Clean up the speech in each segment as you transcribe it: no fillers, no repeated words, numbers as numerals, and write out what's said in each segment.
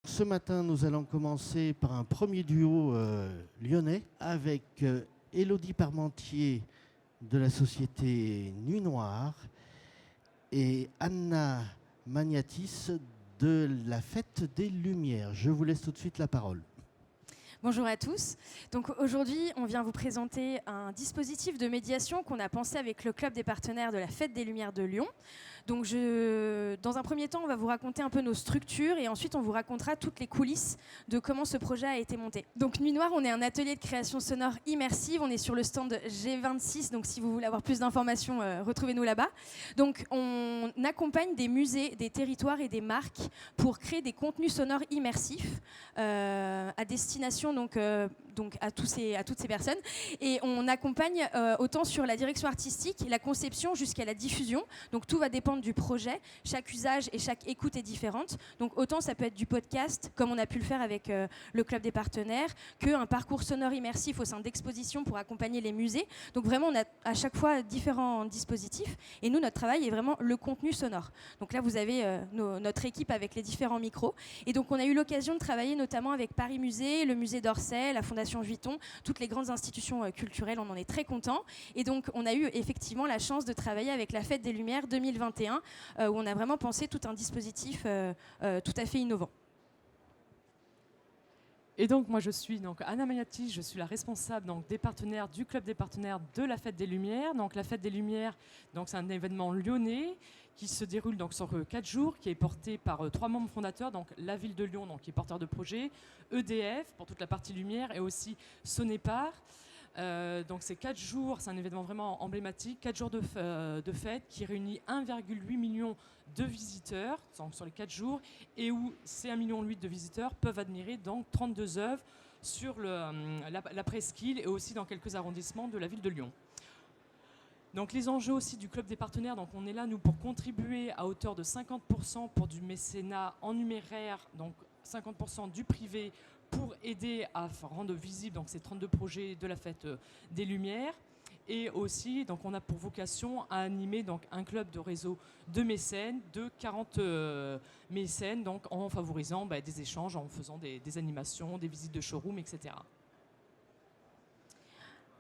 ce matin, nous allons commencer par un premier duo lyonnais avec Élodie Parmentier de la société Nuit Noire et Anna Magnatis de la Fête des Lumières. Je vous laisse tout de suite la parole. Bonjour à tous. Donc aujourd'hui, on vient vous présenter un dispositif de médiation qu'on a pensé avec le club des partenaires de la Fête des Lumières de Lyon. Donc dans un premier temps, on va vous raconter un peu nos structures et ensuite on vous racontera toutes les coulisses de comment ce projet a été monté. Donc Nuit Noire, on est un atelier de création sonore immersive. On est sur le stand G26, donc si vous voulez avoir plus d'informations, retrouvez-nous là-bas. Donc on accompagne des musées, des territoires et des marques pour créer des contenus sonores immersifs à destination donc à toutes ces personnes. Et on accompagne autant sur la direction artistique, la conception jusqu'à la diffusion. Donc tout va dépendre du projet. Chaque usage et chaque écoute est différente. Donc autant ça peut être du podcast, comme on a pu le faire avec le club des partenaires, qu'un parcours sonore immersif au sein d'expositions pour accompagner les musées. Donc vraiment, on a à chaque fois différents dispositifs. Et nous, notre travail est vraiment le contenu sonore. Donc là, vous avez notre équipe avec les différents micros. Et donc on a eu l'occasion de travailler notamment avec Paris Musée, le musée d'Orsay, la Fondation Vuitton, toutes les grandes institutions culturelles. On en est très contents. Et donc on a eu effectivement la chance de travailler avec la Fête des Lumières 2021, où on a vraiment pensé tout un dispositif tout à fait innovant. Et donc moi je suis Anna Magnatis, je suis la responsable des partenaires du club des partenaires de la Fête des Lumières. Donc la Fête des Lumières, c'est un événement lyonnais qui se déroule sur 4 jours, qui est porté par 3 membres fondateurs, donc la ville de Lyon, qui est porteur de projet, EDF pour toute la partie lumière et aussi Sonépar. Donc c'est 4 jours, c'est un événement vraiment emblématique, 4 jours de fête qui réunit 1,8 million de visiteurs sur les 4 jours et où ces 1,8 million de visiteurs peuvent admirer 32 œuvres sur la presqu'île et aussi dans quelques arrondissements de la ville de Lyon. Donc les enjeux aussi du club des partenaires, on est là nous pour contribuer à hauteur de 50% pour du mécénat en numéraire, donc 50% du privé pour aider à rendre visibles ces 32 projets de la Fête des Lumières. Et aussi, on a pour vocation à animer un club de réseau de mécènes, de 40 mécènes, en favorisant des échanges, en faisant des animations, des visites de showroom, etc.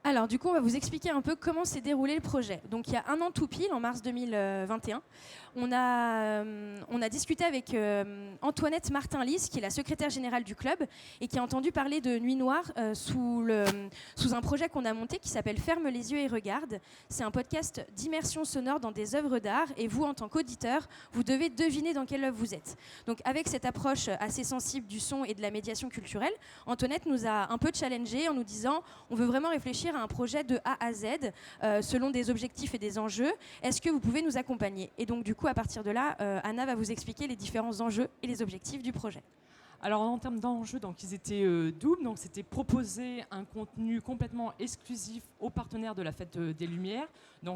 Alors du coup, on va vous expliquer un peu comment s'est déroulé le projet. Donc il y a un an tout pile, en mars 2021, on a discuté avec Antoinette Martin-Lys, qui est la secrétaire générale du club et qui a entendu parler de Nuit Noire sous un projet qu'on a monté qui s'appelle Ferme les yeux et regarde. C'est un podcast d'immersion sonore dans des œuvres d'art et vous, en tant qu'auditeur, vous devez deviner dans quelle œuvre vous êtes. Donc avec cette approche assez sensible du son et de la médiation culturelle, Antoinette nous a un peu challengé en nous disant on veut vraiment réfléchir à un projet de A à Z selon des objectifs et des enjeux. Est-ce que vous pouvez nous accompagner? Et donc du coup, à partir de là, Anna va vous expliquer les différents enjeux et les objectifs du projet. Alors en termes d'enjeux, ils étaient doubles. C'était proposer un contenu complètement exclusif aux partenaires de la Fête des Lumières,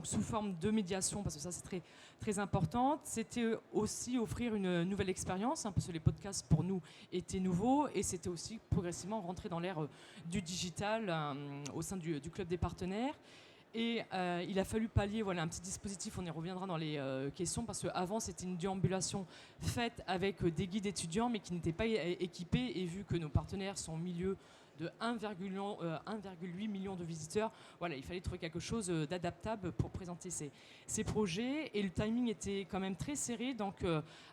sous forme de médiation, parce que ça c'est très, très important. C'était aussi offrir une nouvelle expérience, parce que les podcasts pour nous étaient nouveaux, et c'était aussi progressivement rentrer dans l'ère du digital au sein du club des partenaires. Et il a fallu pallier un petit dispositif, on y reviendra dans les questions, parce qu'avant c'était une déambulation faite avec des guides étudiants mais qui n'étaient pas équipés, et vu que nos partenaires sont au milieu de 1,8 million de visiteurs, il fallait trouver quelque chose d'adaptable pour présenter ces projets, et le timing était quand même très serré, donc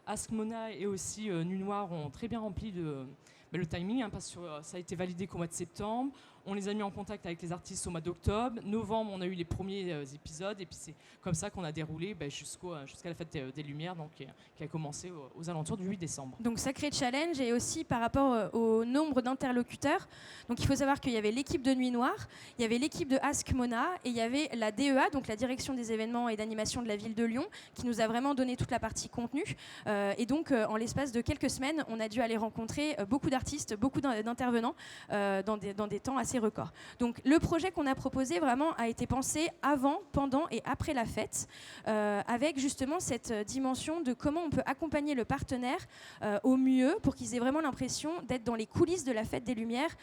Ask Mona et aussi Nuit Noire ont très bien rempli le timing, parce que ça a été validé qu'au mois de septembre. On les a mis en contact avec les artistes au mois d'octobre. Novembre, on a eu les premiers épisodes. Et puis c'est comme ça qu'on a déroulé jusqu'à la Fête des Lumières, qui a commencé aux alentours du 8 décembre. Donc sacré challenge, et aussi par rapport au nombre d'interlocuteurs. Donc il faut savoir qu'il y avait l'équipe de Nuit Noire, il y avait l'équipe de Ask Mona, et il y avait la DEA, donc la direction des événements et d'animation de la ville de Lyon, qui nous a vraiment donné toute la partie contenu. Et donc en l'espace de quelques semaines, on a dû aller rencontrer beaucoup d'artistes, beaucoup d'intervenants dans des temps assez records. Donc le projet qu'on a proposé vraiment a été pensé avant, pendant et après la fête, avec justement cette dimension de comment on peut accompagner le partenaire au mieux pour qu'ils aient vraiment l'impression d'être dans les coulisses de la Fête des Lumières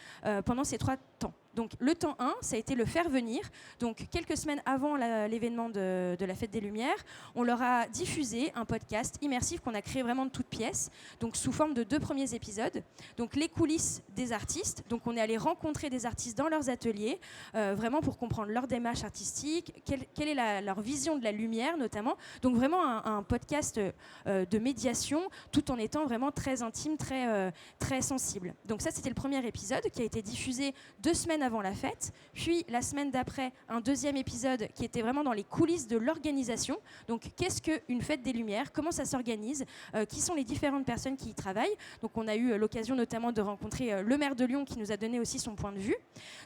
pendant ces 3 temps. Donc le temps 1, ça a été le faire venir. Donc quelques semaines avant l'événement de la Fête des Lumières, on leur a diffusé un podcast immersif qu'on a créé vraiment de toutes pièces, donc sous forme de 2 premiers épisodes. Donc les coulisses des artistes. Donc on est allé rencontrer des artistes dans leurs ateliers, vraiment pour comprendre leur démarche artistique, quelle est leur vision de la lumière notamment. Donc vraiment un podcast de médiation, tout en étant vraiment très intime, très sensible. Donc ça, c'était le premier épisode qui a été diffusé 2 semaines avant la fête. Puis la semaine d'après, un deuxième épisode qui était vraiment dans les coulisses de l'organisation. Donc qu'est-ce qu'une fête des Lumières? Comment ça s'organise? Qui sont les différentes personnes qui y travaillent? Donc on a eu l'occasion notamment de rencontrer le maire de Lyon qui nous a donné aussi son point de vue.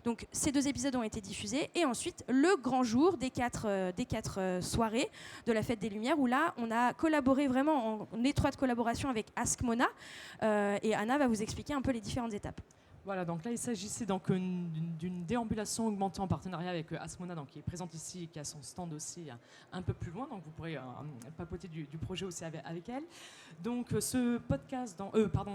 Donc ces 2 épisodes ont été diffusés. Et ensuite, le grand jour des 4 soirées de la Fête des Lumières, où là, on a collaboré vraiment en étroite collaboration avec Ask Mona. Et Anna va vous expliquer un peu les différentes étapes. Voilà, donc là il s'agissait donc d'une déambulation augmentée en partenariat avec Ask Mona, donc qui est présente ici et qui a son stand aussi un peu plus loin, donc vous pourrez papoter du projet aussi avec elle. Donc ce podcast,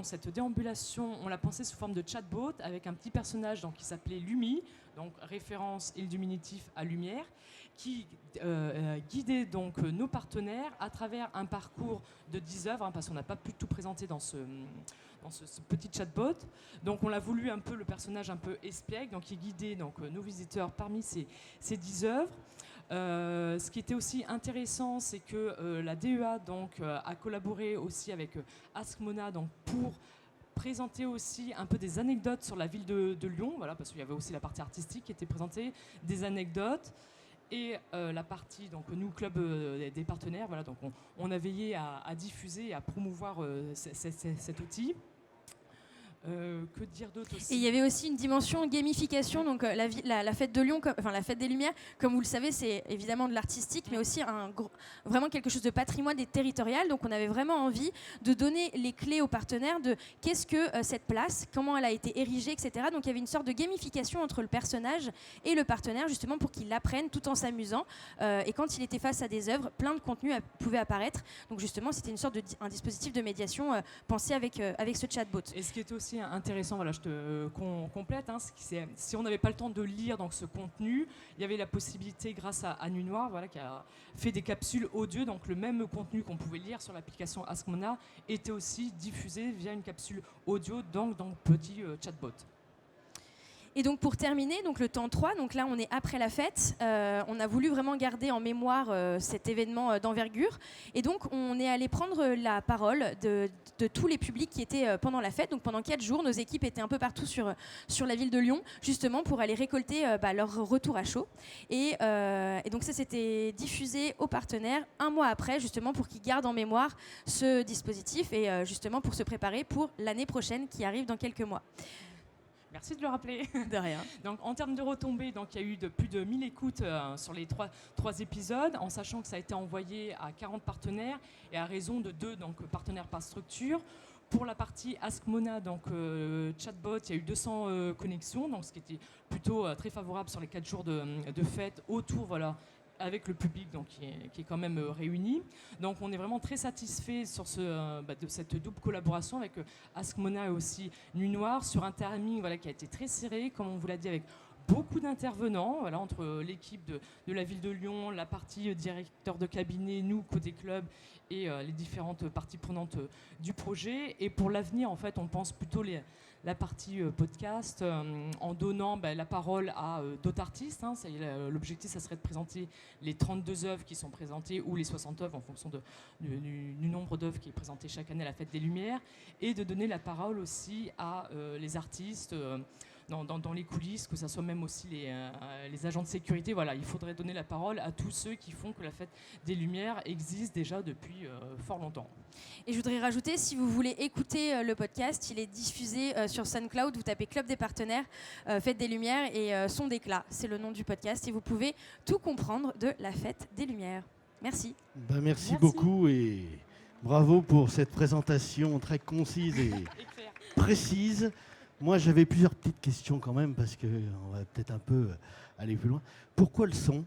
cette déambulation, on l'a pensé sous forme de chatbot avec un petit personnage donc, qui s'appelait Lumi, donc référence et le diminutif à lumière, qui guidait donc nos partenaires à travers un parcours de 10 œuvres, parce qu'on n'a pas pu tout présenter dans ce petit chatbot. Donc on l'a voulu un peu le personnage un peu espiègle, donc qui guidait donc, nos visiteurs parmi ces 10 œuvres. Ce qui était aussi intéressant, c'est que la DEA donc, a collaboré aussi avec Ask Mona donc, pour présenter aussi un peu des anecdotes sur la ville de Lyon, voilà, parce qu'il y avait aussi la partie artistique qui était présentée, des anecdotes. Et la partie, donc nous, club des partenaires, voilà, donc on a veillé à diffuser et à promouvoir cet outil. Que dire d'autre aussi? Et il y avait aussi une dimension gamification, donc la fête de Lyon, la fête des Lumières, comme vous le savez, c'est évidemment de l'artistique, mais aussi vraiment quelque chose de patrimoine et territorial. Donc on avait vraiment envie de donner les clés aux partenaires de qu'est-ce que cette place, comment elle a été érigée, etc. Donc il y avait une sorte de gamification entre le personnage et le partenaire, justement pour qu'il l'apprenne tout en s'amusant. Et quand il était face à des œuvres, plein de contenus pouvaient apparaître. Donc justement, c'était une sorte un dispositif de médiation pensé avec ce chatbot. Et ce qui est aussi intéressant, voilà, je te complète, si on n'avait pas le temps de lire donc, ce contenu, il y avait la possibilité grâce à Nuit Noire, voilà, qui a fait des capsules audio, donc le même contenu qu'on pouvait lire sur l'application Ask Mona était aussi diffusé via une capsule audio dans le petit chatbot. Et donc pour terminer, donc le temps 3, donc là on est après la fête, on a voulu vraiment garder en mémoire cet événement d'envergure. Et donc on est allé prendre la parole de tous les publics qui étaient pendant la fête. Donc pendant 4 jours, nos équipes étaient un peu partout sur la ville de Lyon, justement pour aller récolter leur retour à chaud. Et donc ça s'était diffusé aux partenaires 1 mois après, justement pour qu'ils gardent en mémoire ce dispositif et justement pour se préparer pour l'année prochaine qui arrive dans quelques mois. Merci de le rappeler. De rien. Donc, en termes de retombées, donc, il y a eu plus de 1000 écoutes sur les 3 épisodes, en sachant que ça a été envoyé à 40 partenaires et à raison de 2 donc, partenaires par structure. Pour la partie Ask Mona, donc chatbot, il y a eu 200 connexions, donc, ce qui était plutôt très favorable sur les 4 jours de fête autour, voilà, avec le public donc, qui est quand même réuni. Donc on est vraiment très satisfait sur de cette double collaboration avec Ask Mona et aussi Nuit Noire sur un timing voilà, qui a été très serré, comme on vous l'a dit, avec beaucoup d'intervenants voilà, entre l'équipe de la ville de Lyon, la partie directeur de cabinet, nous côté club et les différentes parties prenantes du projet. Et pour l'avenir, en fait, on pense plutôt la partie podcast en donnant la parole à d'autres artistes. Hein. L'objectif, ça serait de présenter les 32 œuvres qui sont présentées ou les 60 œuvres en fonction du nombre d'œuvres qui est présenté chaque année à la Fête des Lumières, et de donner la parole aussi à les artistes dans les coulisses, que ce soit même aussi les agents de sécurité. Voilà, il faudrait donner la parole à tous ceux qui font que la Fête des Lumières existe déjà depuis fort longtemps. Et je voudrais rajouter, si vous voulez écouter le podcast, il est diffusé sur SoundCloud. Vous tapez Club des partenaires, Fête des Lumières et Son d'éclat. C'est le nom du podcast et vous pouvez tout comprendre de la Fête des Lumières. Merci. Merci beaucoup et bravo pour cette présentation très concise et précise. Moi, j'avais plusieurs petites questions quand même, parce qu'on va peut-être un peu aller plus loin. Pourquoi le son?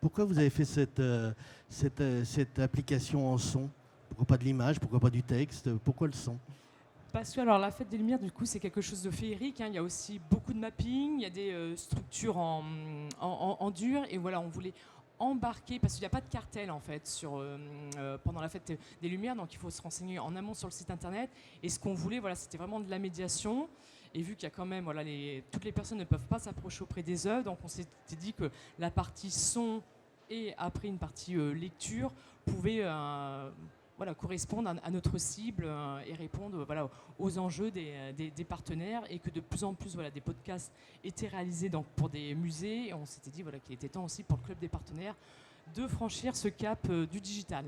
Pourquoi vous avez fait cette application en son? Pourquoi pas de l'image? Pourquoi pas du texte? Pourquoi le son? Parce que alors, la fête des Lumières, du coup, c'est quelque chose de féerique. Il y a aussi beaucoup de mapping, il y a des structures en dur. Et voilà, on voulait embarquer, parce qu'il n'y a pas de cartel en fait pendant la fête des Lumières, donc il faut se renseigner en amont sur le site internet. Et ce qu'on voulait, voilà, c'était vraiment de la médiation. Et vu qu'il y a quand même, voilà, toutes les personnes ne peuvent pas s'approcher auprès des œuvres, donc on s'était dit que la partie son et après une partie lecture pouvait correspondre à notre cible et répondre aux enjeux des partenaires, et que de plus en plus des podcasts étaient réalisés donc, pour des musées. Et on s'était dit qu'il était temps aussi pour le club des partenaires de franchir ce cap du digital.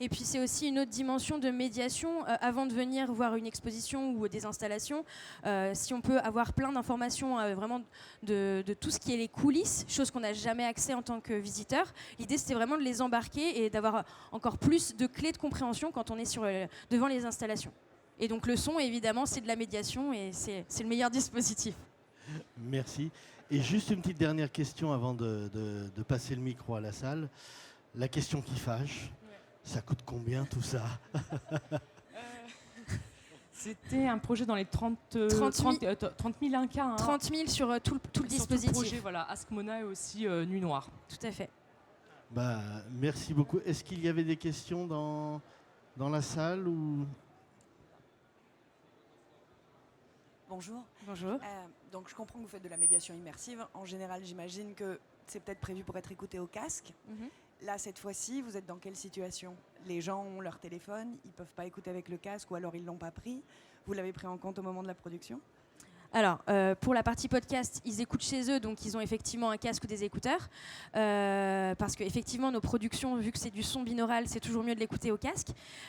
Et puis c'est aussi une autre dimension de médiation. Avant de venir voir une exposition ou des installations, si on peut avoir plein d'informations vraiment de tout ce qui est les coulisses, chose qu'on n'a jamais accès en tant que visiteur, l'idée c'était vraiment de les embarquer et d'avoir encore plus de clés de compréhension quand on est devant les installations. Et donc le son, évidemment, c'est de la médiation et c'est le meilleur dispositif. Merci. Et juste une petite dernière question avant de passer le micro à la salle. La question qui fâche, ça coûte combien tout ça? C'était un projet dans les 30 000 Incas. Hein. 30 000 sur tout le dispositif. Tout le projet, voilà, Ask Mona et aussi Nuit Noire. Tout à fait. Merci beaucoup. Est-ce qu'il y avait des questions dans la salle ou... Bonjour. Bonjour. Donc je comprends que vous faites de la médiation immersive. En général, j'imagine que c'est peut-être prévu pour être écouté au casque. Là, cette fois-ci, vous êtes dans quelle situation? Les gens ont leur téléphone, ils ne peuvent pas écouter avec le casque ou alors ils ne l'ont pas pris. Vous l'avez pris en compte au moment de la production? Alors, pour la partie podcast, ils écoutent chez eux, donc ils ont effectivement un casque ou des écouteurs. Parce qu'effectivement, nos productions, vu que c'est du son binaural, c'est toujours mieux de l'écouter au casque.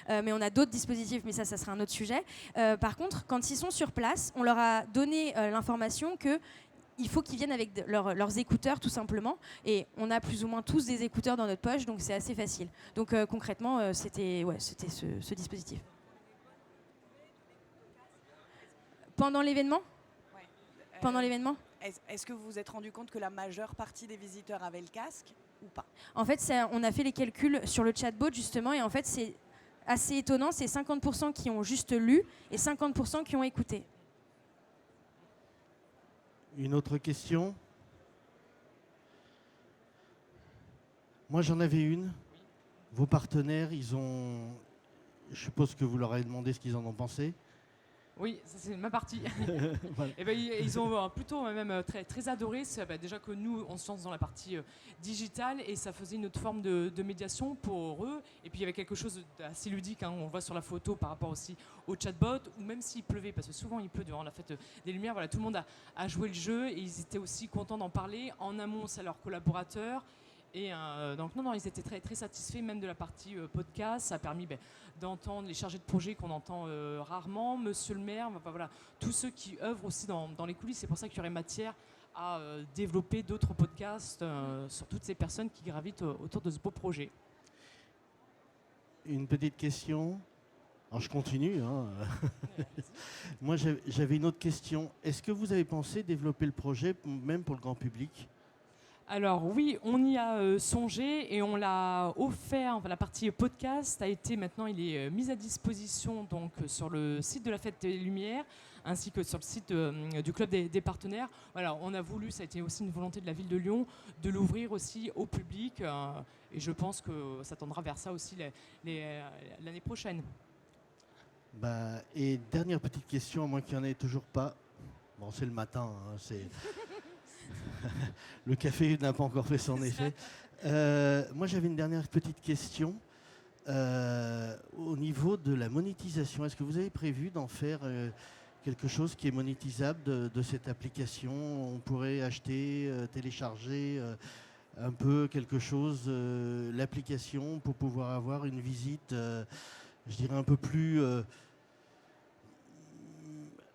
Mais on a d'autres dispositifs, mais ça sera un autre sujet. Par contre, quand ils sont sur place, on leur a donné l'information qu'il faut qu'ils viennent avec leurs écouteurs, tout simplement. Et on a plus ou moins tous des écouteurs dans notre poche, donc c'est assez facile. Donc concrètement, c'était ce dispositif. Pendant l'événement ? Pendant l'événement ? Est-ce que vous vous êtes rendu compte que la majeure partie des visiteurs avaient le casque ou pas? En fait, on a fait les calculs sur le chatbot justement, et en fait, c'est assez étonnant. C'est 50% qui ont juste lu et 50% qui ont écouté. Une autre question? Moi, j'en avais une. Vos partenaires, je suppose que vous leur avez demandé ce qu'ils en ont pensé. Oui, ça c'est ma partie. Voilà. Et ils ont plutôt même très adoré. Déjà que nous, on se lance dans la partie digitale et ça faisait une autre forme de médiation pour eux. Et puis il y avait quelque chose d'assez ludique. Hein, on voit sur la photo par rapport aussi au chatbot, ou même s'il pleuvait, parce que souvent il pleut durant la fête des Lumières. Voilà, tout le monde a joué le jeu et ils étaient aussi contents d'en parler en amont à leurs collaborateurs. Et donc non, ils étaient très satisfaits même de la partie podcast. Ça a permis d'entendre les chargés de projet qu'on entend rarement, monsieur le maire, voilà, tous ceux qui œuvrent aussi dans les coulisses. C'est pour ça qu'il y aurait matière à développer d'autres podcasts sur toutes ces personnes qui gravitent autour de ce beau projet. Une petite question. Alors je continue. Hein. Moi j'avais une autre question. Est-ce que vous avez pensé développer le projet même pour le grand public ? Alors oui, on y a songé et on l'a offert. Enfin, la partie podcast maintenant, il est mis à disposition donc sur le site de la Fête des Lumières ainsi que sur le site du club des partenaires. Voilà, on a voulu, ça a été aussi une volonté de la ville de Lyon, de l'ouvrir aussi au public et je pense que ça tendra vers ça aussi l'année prochaine. Et dernière petite question, à moins qu'il n'y en ait toujours pas. Bon, c'est le matin, hein, c'est... Le café n'a pas encore fait son effet. Moi, j'avais une dernière petite question. Au niveau de la monétisation, est-ce que vous avez prévu d'en faire quelque chose qui est monétisable de cette application? On pourrait acheter, télécharger un peu quelque chose, l'application, pour pouvoir avoir une visite, je dirais, un peu plus...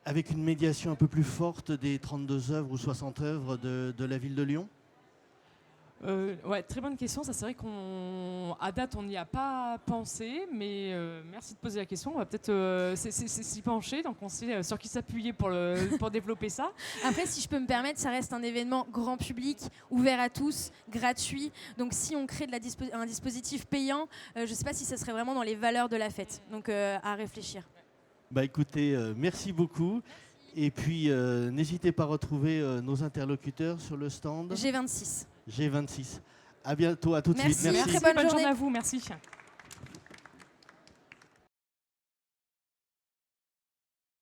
avec une médiation un peu plus forte des 32 œuvres ou 60 œuvres de la ville de Lyon? Ouais, très bonne question. Ça, c'est vrai qu'à date, on n'y a pas pensé, mais merci de poser la question. On va peut-être s'y pencher, donc on sait sur qui s'appuyer pour développer ça. Après, si je peux me permettre, ça reste un événement grand public, ouvert à tous, gratuit. Donc si on crée un dispositif payant, je ne sais pas si ça serait vraiment dans les valeurs de la fête. Donc à réfléchir. Bah écoutez, merci beaucoup. Et puis, n'hésitez pas à retrouver nos interlocuteurs sur le stand G26. G26. À bientôt, à tout de Merci. suite. Très bonne bonne journée journée à vous, merci.